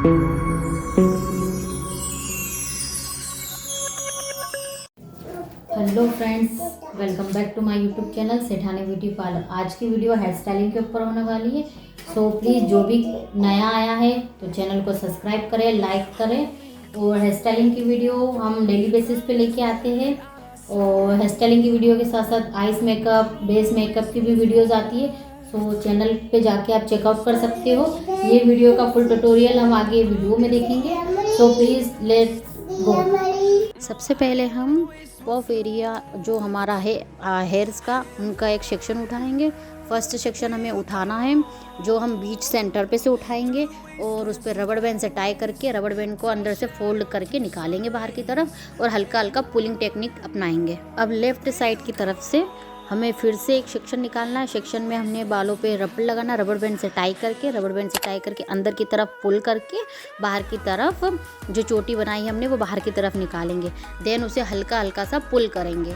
Hello friends, welcome back to my YouTube channel Sethani beauty parlour. आज की video hair styling के ऊपर होने वाली है। सो प्लीज़ जो भी नया आया है तो चैनल को सब्सक्राइब करें, लाइक करें। और हेयर स्टाइलिंग की वीडियो हम डेली बेसिस पे लेके आते हैं। और हेयर स्टाइलिंग की वीडियो के साथ साथ आइस मेकअप, बेस मेकअप की भी वीडियोज़ आती है। सो चैनल पे जाके आप चेकआउट कर सकते हो। ये वीडियो का फुल ट्यूटोरियल हम आगे वीडियो में देखेंगे। So please let's go. सबसे पहले हम पफ एरिया जो हमारा है हेयर्स का, उनका एक सेक्शन उठाएंगे। फर्स्ट सेक्शन हमें उठाना है जो हम बीच सेंटर पे से उठाएंगे और उस पर रबड़ बैंड से टाई करके रबड़ बैंड को अंदर से फोल्ड करके निकालेंगे बाहर की तरफ और हल्का हल्का पुलिंग टेक्निक अपनाएंगे। अब लेफ्ट साइड की तरफ से हमें फिर से एक सेक्शन निकालना है। सेक्शन में हमने बालों पे रबड़ लगाना, रबड़ बैंड से टाई करके अंदर की तरफ पुल करके बाहर की तरफ जो चोटी बनाई हमने वो बाहर की तरफ निकालेंगे। देन उसे हल्का हल्का सा पुल करेंगे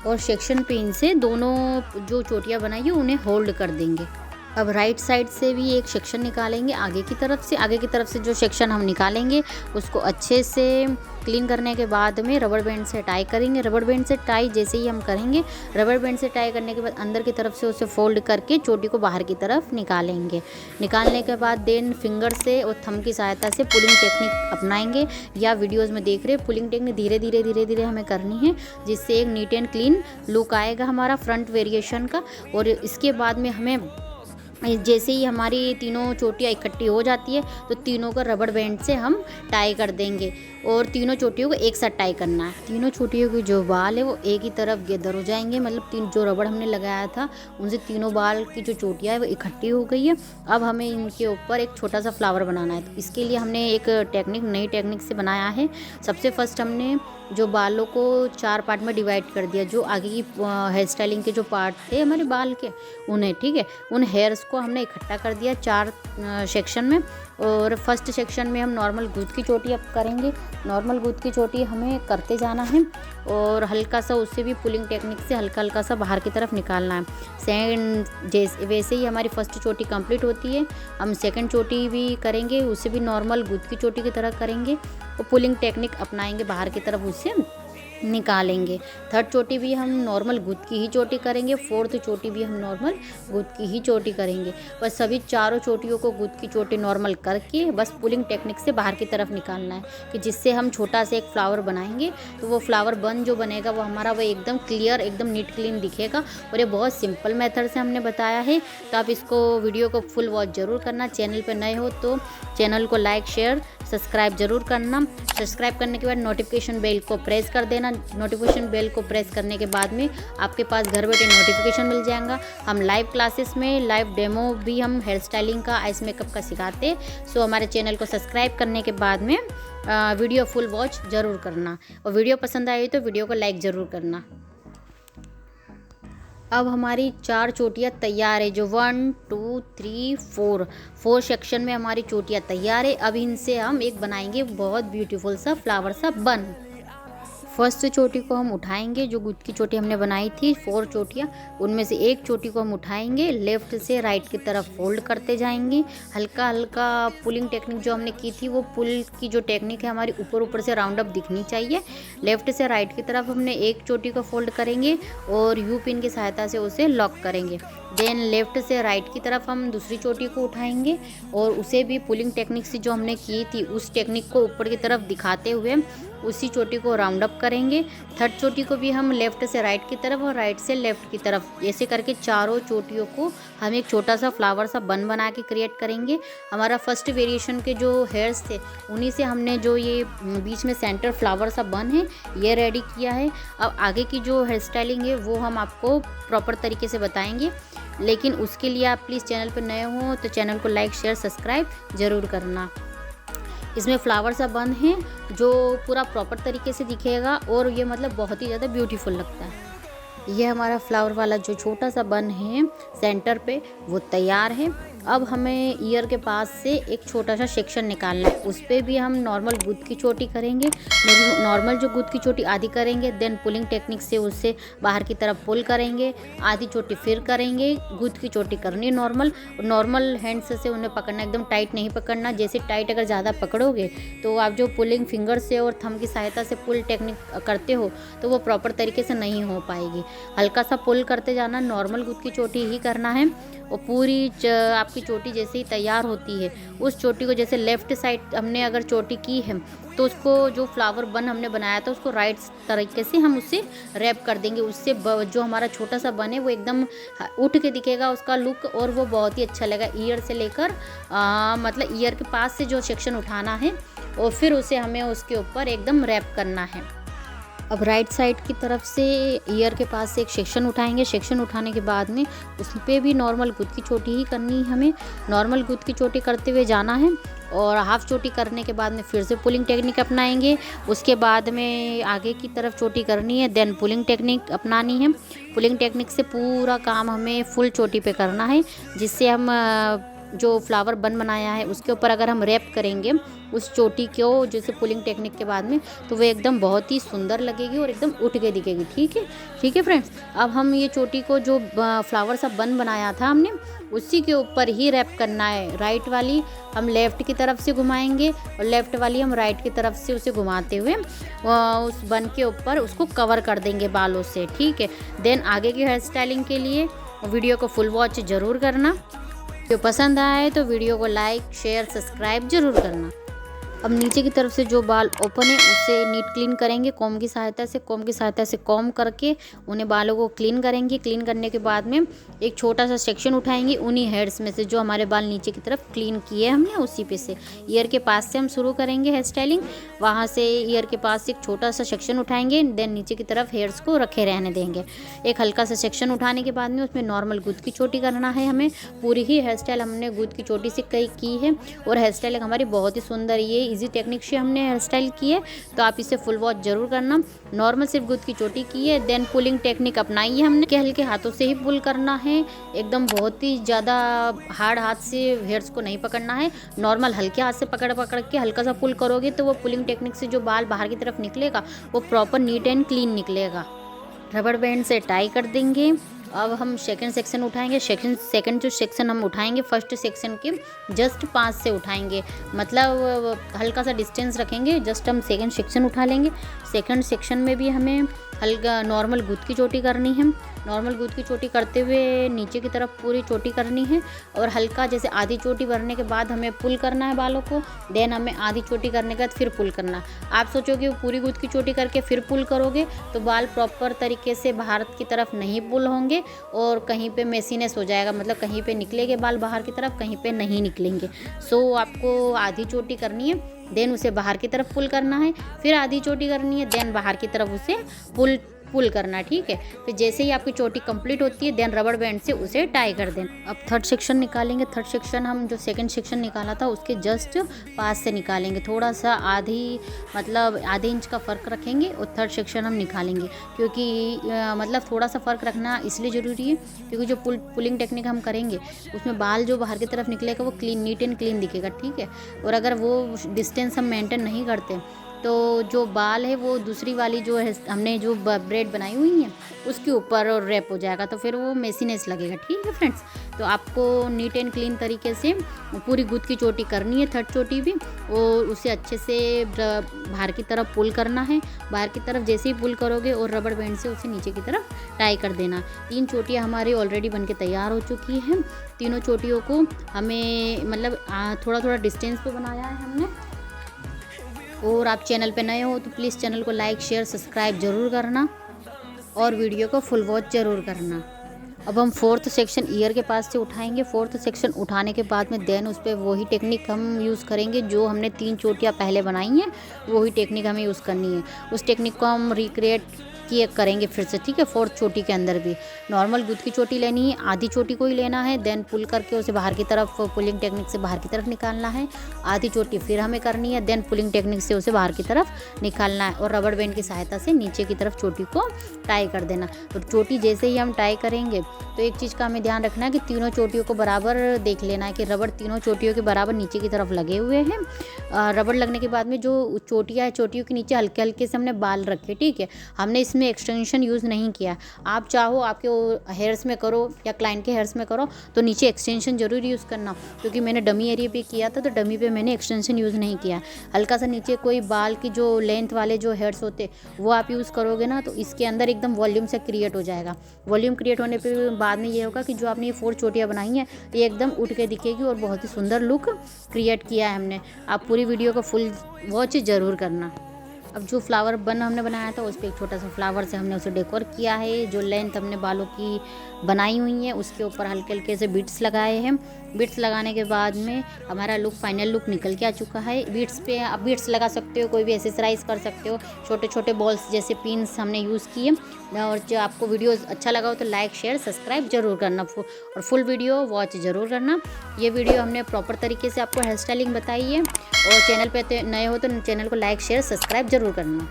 और सेक्शन पिन से दोनों जो चोटियाँ बनाई है उन्हें होल्ड कर देंगे। अब राइट साइड से भी एक सेक्शन निकालेंगे आगे की तरफ से जो सेक्शन हम निकालेंगे उसको अच्छे से क्लीन करने के बाद में रबड़ बैंड से टाई करेंगे। रबड़ बैंड से टाई जैसे ही हम करेंगे, रबड़ बैंड से टाई करने के बाद अंदर की तरफ से उसे फोल्ड करके चोटी को बाहर की तरफ निकालेंगे। निकालने के बाद देन फिंगर से और थंब की सहायता से पुलिंग टेक्निक अपनाएंगे। या वीडियोज़ में देख रहे पुलिंग टेक्निक धीरे धीरे हमें करनी है, जिससे एक नीट एंड क्लीन लुक आएगा हमारा फ्रंट वेरिएशन का। और इसके बाद में हमें जैसे ही हमारी तीनों चोटियाँ इकट्ठी हो जाती है तो तीनों को रबड़ बैंड से हम टाई कर देंगे और तीनों चोटियों को एक साथ टाई करना है। तीनों चोटियों के जो बाल है वो एक ही तरफ गैदर हो जाएंगे, मतलब तीन जो रबड़ हमने लगाया था उनसे तीनों बाल की जो चोटियाँ है वो इकट्ठी हो गई है। अब हमें इनके ऊपर एक छोटा सा फ्लावर बनाना है। तो इसके लिए हमने एक नई टेक्निक से बनाया है। सबसे फर्स्ट हमने जो बालों को 4 पार्ट में डिवाइड कर दिया। जो आगे की हेयर स्टाइलिंग के जो पार्ट थे हमारे बाल के उन्हें, ठीक है, उन हेयर्स को हमने इकट्ठा कर दिया 4 सेक्शन में। और फर्स्ट सेक्शन में हम नॉर्मल गूंद की चोटी अब करेंगे। नॉर्मल गूंद की चोटी हमें करते जाना है और हल्का सा उससे भी पुलिंग टेक्निक से हल्का हल्का सा बाहर की तरफ निकालना है। जैसे वैसे ही हमारी फर्स्ट चोटी कंप्लीट होती है, हम सेकंड चोटी भी करेंगे, उसे भी नॉर्मल गूंद की चोटी की तरह करेंगे और पुलिंग टेक्निक अपनाएंगे, बाहर की तरफ उसे निकालेंगे। थर्ड चोटी भी हम नॉर्मल गूंद की ही चोटी करेंगे। फोर्थ चोटी भी हम नॉर्मल गूंद की ही चोटी करेंगे। बस सभी चारों चोटियों को गूंद की चोटी नॉर्मल करके बस पुलिंग टेक्निक से बाहर की तरफ निकालना है, कि जिससे हम छोटा सा एक फ्लावर बनाएंगे तो वो फ्लावर बन जो बनेगा वो हमारा वो एकदम क्लियर, एकदम नीट क्लीन दिखेगा। और ये बहुत सिंपल मेथड से हमने बताया है, तो आप इसको वीडियो को फुल वॉच ज़रूर करना। चैनल पर नए हो तो चैनल को लाइक, शेयर, सब्सक्राइब ज़रूर करना। सब्सक्राइब करने के बाद नोटिफिकेशन बेल को प्रेस कर देना। नोटिफिकेशन बेल को प्रेस करने के बाद में आपके पास घर बैठे नोटिफिकेशन मिल जाएगा। हम लाइव क्लासेस में लाइव डेमो भी हम हेयर स्टाइलिंग का, आइस मेकअप का सिखाते हैं। सो हमारे चैनल को सब्सक्राइब करने के बाद में वीडियो फुल वॉच ज़रूर करना और वीडियो पसंद आई तो वीडियो को लाइक ज़रूर करना। अब हमारी 4 चोटियाँ तैयार है, जो 1 2 3 4 सेक्शन में हमारी चोटियाँ तैयार है। अब इनसे हम एक बनाएंगे बहुत ब्यूटीफुल सा फ्लावर सा बन। फर्स्ट चोटी को हम उठाएंगे, जो गुद की चोटी हमने बनाई थी 4 चोटियाँ, उनमें से एक चोटी को हम उठाएंगे, लेफ़्ट से राइट की तरफ फोल्ड करते जाएंगे। हल्का हल्का पुलिंग टेक्निक जो हमने की थी वो पुल की जो टेक्निक है हमारी ऊपर से राउंड अप दिखनी चाहिए। लेफ़्ट से राइट की तरफ हमने एक चोटी को फोल्ड करेंगे और यू पिन की सहायता से उसे लॉक करेंगे। देन लेफ़्ट से राइट की तरफ हम दूसरी चोटी को उठाएंगे और उसे भी पुलिंग टेक्निक से जो हमने की थी उस टेक्निक को ऊपर की तरफ दिखाते हुए उसी चोटी को राउंड अप करेंगे। थर्ड चोटी को भी हम लेफ़्ट से राइट की तरफ और राइट से लेफ़्ट की तरफ, ऐसे करके चारों चोटियों को हम एक छोटा सा फ्लावर सा बन बना के क्रिएट करेंगे। हमारा फर्स्ट वेरिएशन के जो हेयर्स थे उन्हीं से हमने जो ये बीच में सेंटर फ्लावर सा बन है ये रेडी किया है। अब आगे की जो हेयर स्टाइलिंग है वो हम आपको प्रॉपर तरीके से बताएंगे, लेकिन उसके लिए आप प्लीज़ चैनल पर नए हो तो चैनल को लाइक, शेयर, सब्सक्राइब ज़रूर करना। इसमें फ्लावर सा बन है जो पूरा प्रॉपर तरीके से दिखेगा और ये मतलब बहुत ही ज़्यादा ब्यूटीफुल लगता है। ये हमारा फ्लावर वाला जो छोटा सा बन है सेंटर पे वो तैयार है। अब हमें ईयर के पास से एक छोटा सा सेक्शन निकालना है, उस पर भी हम नॉर्मल गुद की चोटी करेंगे। नॉर्मल जो गुद की चोटी आधी करेंगे, देन पुलिंग टेक्निक से उससे बाहर की तरफ पुल करेंगे, आधी चोटी फिर करेंगे, गुद की चोटी करनी नॉर्मल। नॉर्मल हैंड्स से उन्हें पकड़ना, एकदम टाइट नहीं पकड़ना। जैसे टाइट अगर ज़्यादा पकड़ोगे तो आप जो पुलिंग फिंगर से और थंब की सहायता से पुल टेक्निक करते हो तो वो प्रॉपर तरीके से नहीं हो पाएगी। हल्का सा पुल करते जाना, नॉर्मल गुद की चोटी ही करना है। और पूरी आपकी चोटी जैसे ही तैयार होती है, उस चोटी को जैसे लेफ़्ट साइड हमने अगर चोटी की है तो उसको जो फ्लावर बन हमने बनाया था उसको राइट तरीके से हम उससे रैप कर देंगे। उससे जो हमारा छोटा सा बन है वो एकदम उठ के दिखेगा उसका लुक, और वो बहुत ही अच्छा लगेगा। ईयर से लेकर मतलब ईयर के पास से जो सेक्शन उठाना है और फिर उसे हमें उसके ऊपर एकदम रैप करना है। अब राइट साइड की तरफ से ईयर के पास से एक सेक्शन उठाएंगे। सेक्शन उठाने के बाद में उस पर भी नॉर्मल गुद की चोटी ही करनी है। हमें नॉर्मल गुद की चोटी करते हुए जाना है और हाफ चोटी करने के बाद में फिर से पुलिंग टेक्निक अपनाएंगे। उसके बाद में आगे की तरफ चोटी करनी है, देन पुलिंग टेक्निक अपनानी है। पुलिंग टेक्निक से पूरा काम हमें फुल चोटी पे करना है, जिससे हम जो फ्लावर बन बनाया है उसके ऊपर अगर हम रैप करेंगे उस चोटी को जैसे पुलिंग टेक्निक के बाद में, तो वो एकदम बहुत ही सुंदर लगेगी और एकदम उठ के दिखेगी। ठीक है फ्रेंड्स। अब हम ये चोटी को जो फ्लावर सा बन बनाया था हमने, उसी के ऊपर ही रैप करना है। राइट वाली हम लेफ़्ट की तरफ से घुमाएंगे और लेफ़्ट वाली हम राइट की तरफ से उसे घुमाते हुए उस बन के ऊपर उसको कवर कर देंगे बालों से। ठीक है। देन आगे की हेयर स्टाइलिंग के लिए वीडियो को फुल वॉच ज़रूर करना। वीडियो पसंद आए तो वीडियो को लाइक शेयर सब्सक्राइब जरूर करना। अब नीचे की तरफ से जो बाल ओपन है उसे नीट क्लीन करेंगे कॉम्ब की सहायता से कॉम्ब करके उन्हें बालों को क्लीन करेंगे। क्लीन करने के बाद में एक छोटा सा सेक्शन उठाएंगे उन्हीं हेयर्स में से जो हमारे बाल नीचे की तरफ क्लीन किए हमने, उसी पे से ईयर के पास से हम शुरू करेंगे हेयर स्टाइलिंग। वहाँ से ईयर के पास से एक छोटा सा सेक्शन उठाएंगे, देन नीचे की तरफ हेयर्स को रखे रहने देंगे। एक हल्का सा सेक्शन उठाने के बाद में उसमें नॉर्मल गुद की चोटी करना है हमें। पूरी ही हेयर स्टाइल हमने गुद की चोटी से की है और हेयर स्टाइल हमारी बहुत ही सुंदर, ये इजी टेक्निक से हमने हेयर स्टाइल की है, तो आप इसे फुल वॉच जरूर करना। नॉर्मल सिर्फ गुद की चोटी की है, देन पुलिंग टेक्निक अपनाई है हमने। हल्के हाथों से ही पुल करना है, एकदम बहुत ही ज़्यादा हार्ड हाथ से हेयर्स को नहीं पकड़ना है। नॉर्मल हल्के हाथ से पकड़ के हल्का सा पुल करोगे तो वो पुलिंग टेक्निक से जो बाल बाहर की तरफ निकलेगा वो प्रॉपर नीट एंड क्लीन निकलेगा। रबड़ बैंड से टाई कर देंगे। अब हम सेकंड सेक्शन उठाएंगे। सेकंड जो सेक्शन हम उठाएंगे फर्स्ट सेक्शन के जस्ट 5 से उठाएंगे, मतलब हल्का सा डिस्टेंस रखेंगे। जस्ट हम सेकंड सेक्शन उठा लेंगे। सेकंड सेक्शन में भी हमें हल्का नॉर्मल गुद की चोटी करनी है। नॉर्मल गुद की चोटी करते हुए नीचे की तरफ पूरी चोटी करनी है और हल्का जैसे आधी चोटी भरने के बाद हमें पुल करना है बालों को, देन हमें आधी चोटी करने के बाद फिर पुल करना। आप सोचोगे पूरी गुद की चोटी करके फिर पुल करोगे तो बाल प्रॉपर तरीके से बाहर की तरफ नहीं पुल होंगे और कहीं पे मेसीनेस हो जाएगा, मतलब कहीं पे निकलेंगे बाल बाहर की तरफ, कहीं पे नहीं निकलेंगे। सो आपको आधी चोटी करनी है, देन उसे बाहर की तरफ पुल करना है, फिर आधी चोटी करनी है, देन बाहर की तरफ उसे पुल करना। ठीक है। फिर जैसे ही आपकी चोटी कंप्लीट होती है देन रबड़ बैंड से उसे टाई कर देना। अब थर्ड सेक्शन निकालेंगे। थर्ड सेक्शन हम जो सेकंड सेक्शन निकाला था उसके जस्ट पास से निकालेंगे। थोड़ा सा आधे इंच का फ़र्क रखेंगे और थर्ड सेक्शन हम निकालेंगे, क्योंकि मतलब थोड़ा सा फ़र्क रखना इसलिए ज़रूरी है क्योंकि जो पुलिंग टेक्निक हम करेंगे उसमें बाल जो बाहर की तरफ निकलेगा वो नीट एंड क्लीन दिखेगा। ठीक है। और अगर वो डिस्टेंस हम मेंटेन नहीं करते तो जो बाल है वो दूसरी वाली जो है हमने जो ब्रेड बनाई हुई है उसके ऊपर रैप हो जाएगा, तो फिर वो मेसीनेस लगेगा। ठीक है फ्रेंड्स। तो आपको नीट एंड क्लीन तरीके से पूरी गुद की चोटी करनी है, थर्ड चोटी भी, और उसे अच्छे से बाहर की तरफ पुल करना है। बाहर की तरफ जैसे ही पुल करोगे और रबड़ बैंड से उसे नीचे की तरफ टाई कर देना। 3 चोटियाँ हमारी ऑलरेडी बनके तैयार हो चुकी हैं। तीनों चोटियों को हमें मतलब थोड़ा थोड़ा डिस्टेंस पे बनाया है हमने। और आप चैनल पे नए हो तो प्लीज़ चैनल को लाइक शेयर सब्सक्राइब ज़रूर करना और वीडियो को फुल वॉच ज़रूर करना। अब हम फोर्थ सेक्शन ईयर के पास से उठाएंगे। फोर्थ सेक्शन उठाने के बाद में देन उस पर वही टेक्निक हम यूज़ करेंगे जो हमने 3 चोटियाँ पहले बनाई हैं, वही टेक्निक हमें यूज़ करनी है। उस टेक्निक को हम रिक्रिएट किए करेंगे फिर से, ठीक है। 4th चोटी के अंदर भी नॉर्मल गुद की चोटी लेनी है, आधी चोटी को ही लेना है, देन पुल करके उसे बाहर की तरफ पुलिंग टेक्निक से बाहर की तरफ निकालना है। आधी चोटी फिर हमें करनी है, देन पुलिंग टेक्निक से उसे बाहर की तरफ निकालना है और रबड़ बैंड की सहायता से नीचे की तरफ चोटी को टाई कर देना। तो चोटी जैसे ही हम टाई करेंगे तो एक चीज़ का हमें ध्यान रखना है कि तीनों चोटियों को बराबर देख लेना है कि रबड़ तीनों चोटियों के बराबर नीचे की तरफ लगे हुए हैं। रबड़ लगने के बाद में जो चोटियाँ है चोटियों के नीचे हल्के हल्के से हमने बाल रखे, ठीक है। हमने इसमें एक्सटेंशन यूज़ नहीं किया। आप चाहो आपके हेयर्स में करो या क्लाइंट के हेयर्स में करो तो नीचे एक्सटेंशन ज़रूर यूज़ करना, क्योंकि मैंने डमी एरिया पे किया था तो डमी पे मैंने एक्सटेंशन यूज़ नहीं किया। हल्का सा नीचे कोई बाल की जो लेंथ वाले जो हेयर्स होते वो आप यूज़ करोगे ना तो इसके अंदर एकदम वॉल्यूम से क्रिएट हो जाएगा। वॉल्यूम क्रिएट होने पे बाद में ये होगा कि जो आपने ये 4 चोटियाँ बनाई हैं ये एकदम उठ के दिखेगी और बहुत ही सुंदर लुक क्रिएट किया है हमने। आप पूरी वीडियो को फुल वॉच ज़रूर करना। अब जो फ्लावर बन हमने बनाया था उस पर एक छोटा सा फ्लावर से हमने उसे डेकोर किया है। जो लेंथ हमने बालों की बनाई हुई है उसके ऊपर हल्के हल्के से बीट्स लगाए हैं। बीट्स लगाने के बाद में हमारा लुक फाइनल लुक निकल के आ चुका है। बीट्स पे आप बीट्स लगा सकते हो, कोई भी एक्सेसराइज कर सकते हो, छोटे छोटे बॉल्स जैसे पिन्स हमने यूज़ किए। और जो आपको वीडियो अच्छा लगा हो तो लाइक शेयर सब्सक्राइब जरूर करना और फुल वीडियो वॉच ज़रूर करना। ये वीडियो हमने प्रॉपर तरीके से आपको हेयर स्टाइलिंग बताई है और चैनल पे नए हो तो चैनल को लाइक शेयर सब्सक्राइब जरूर करना।